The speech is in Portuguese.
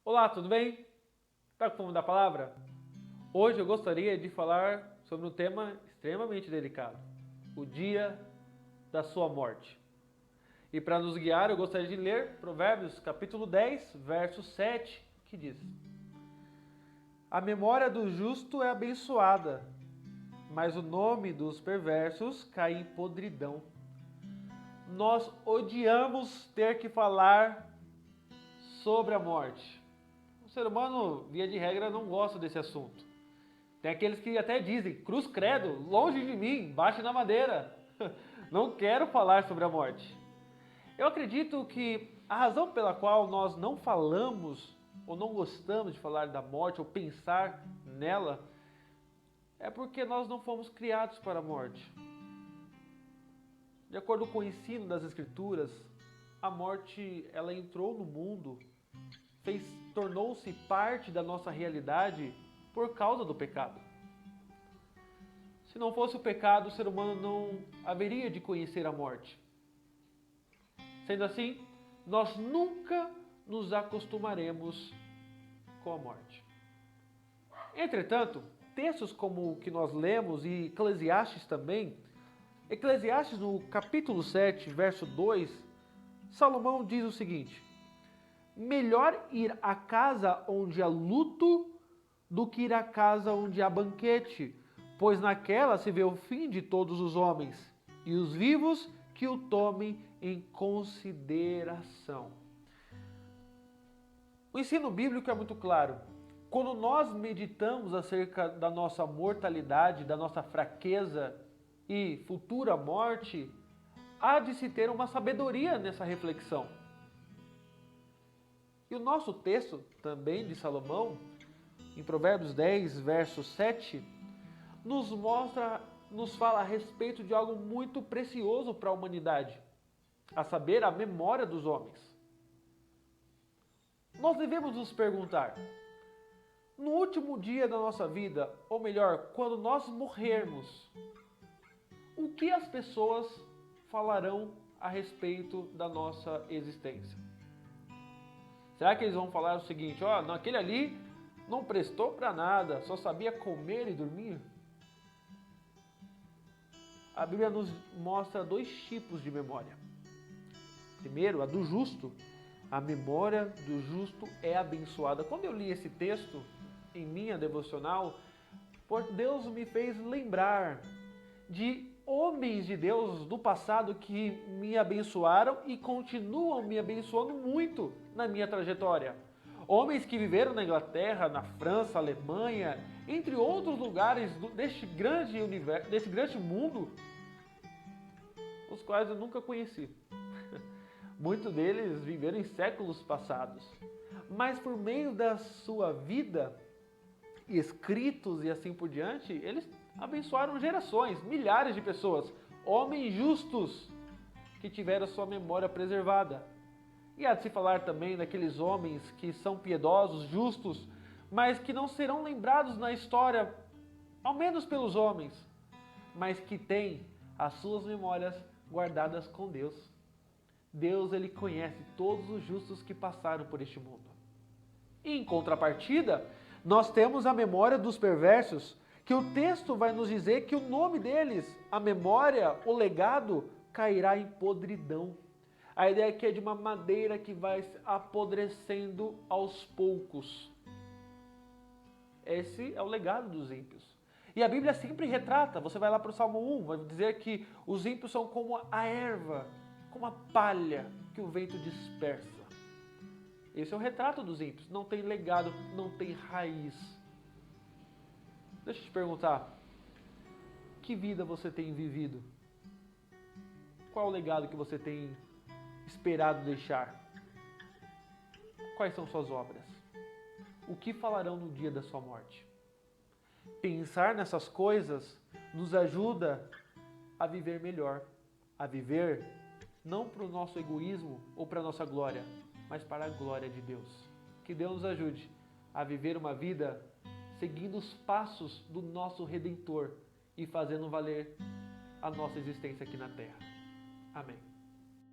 Olá, tudo bem? Está com fome da palavra? Hoje eu gostaria de falar sobre um tema extremamente delicado: o dia da sua morte. E para nos guiar, eu gostaria de ler Provérbios capítulo 10, verso 7, que diz: A memória do justo é abençoada, mas o nome dos perversos cai em podridão. Nós odiamos ter que falar sobre a morte. O ser humano, via de regra, não gosta desse assunto. Tem aqueles que até dizem, cruz credo, longe de mim, bate na madeira. Não quero falar sobre a morte. Eu acredito que a razão pela qual nós não falamos ou não gostamos de falar da morte ou pensar nela é porque nós não fomos criados para a morte. De acordo com o ensino das Escrituras, a morte ela entrou no mundo, tornou-se parte da nossa realidade por causa do pecado. Se não fosse o pecado, o ser humano não haveria de conhecer a morte. Sendo assim, nós nunca nos acostumaremos com a morte. Entretanto, textos como o que nós lemos e Eclesiastes também, Eclesiastes no capítulo 7, verso 2, Salomão diz o seguinte: melhor ir à casa onde há luto do que ir à casa onde há banquete, pois naquela se vê o fim de todos os homens, e os vivos que o tomem em consideração. O ensino bíblico é muito claro. Quando nós meditamos acerca da nossa mortalidade, da nossa fraqueza e futura morte, há de se ter uma sabedoria nessa reflexão. E o nosso texto, também de Salomão, em Provérbios 10, verso 7, nos fala a respeito de algo muito precioso para a humanidade, a saber, a memória dos homens. Nós devemos nos perguntar, no último dia da nossa vida, ou melhor, quando nós morrermos, o que as pessoas falarão a respeito da nossa existência? Será que eles vão falar o seguinte, aquele ali não prestou para nada, só sabia comer e dormir? A Bíblia nos mostra dois tipos de memória. Primeiro, a do justo. A memória do justo é abençoada. Quando eu li esse texto em minha devocional, Deus me fez lembrar de homens de Deus do passado que me abençoaram e continuam me abençoando muito na minha trajetória. Homens que viveram na Inglaterra, na França, Alemanha, entre outros lugares deste grande universo, desse grande mundo, os quais eu nunca conheci. Muitos deles viveram em séculos passados. Mas por meio da sua vida, escritos e assim por diante, eles abençoaram gerações, milhares de pessoas, homens justos que tiveram sua memória preservada. E há de se falar também daqueles homens que são piedosos, justos, mas que não serão lembrados na história, ao menos pelos homens, mas que têm as suas memórias guardadas com Deus. Deus, ele conhece todos os justos que passaram por este mundo. E em contrapartida, nós temos a memória dos perversos, que o texto vai nos dizer que o nome deles, a memória, o legado, cairá em podridão. A ideia aqui é de uma madeira que vai apodrecendo aos poucos. Esse é o legado dos ímpios. E a Bíblia sempre retrata, você vai lá para o Salmo 1, vai dizer que os ímpios são como a erva, como a palha que o vento dispersa. Esse é o retrato dos ímpios. Não tem legado, não tem raiz. Deixa eu te perguntar, que vida você tem vivido? Qual o legado que você tem esperado deixar? Quais são suas obras? O que falarão no dia da sua morte? Pensar nessas coisas nos ajuda a viver melhor, a viver não para o nosso egoísmo ou para a nossa glória, mas para a glória de Deus. Que Deus nos ajude a viver uma vida seguindo os passos do nosso Redentor e fazendo valer a nossa existência aqui na Terra. Amém.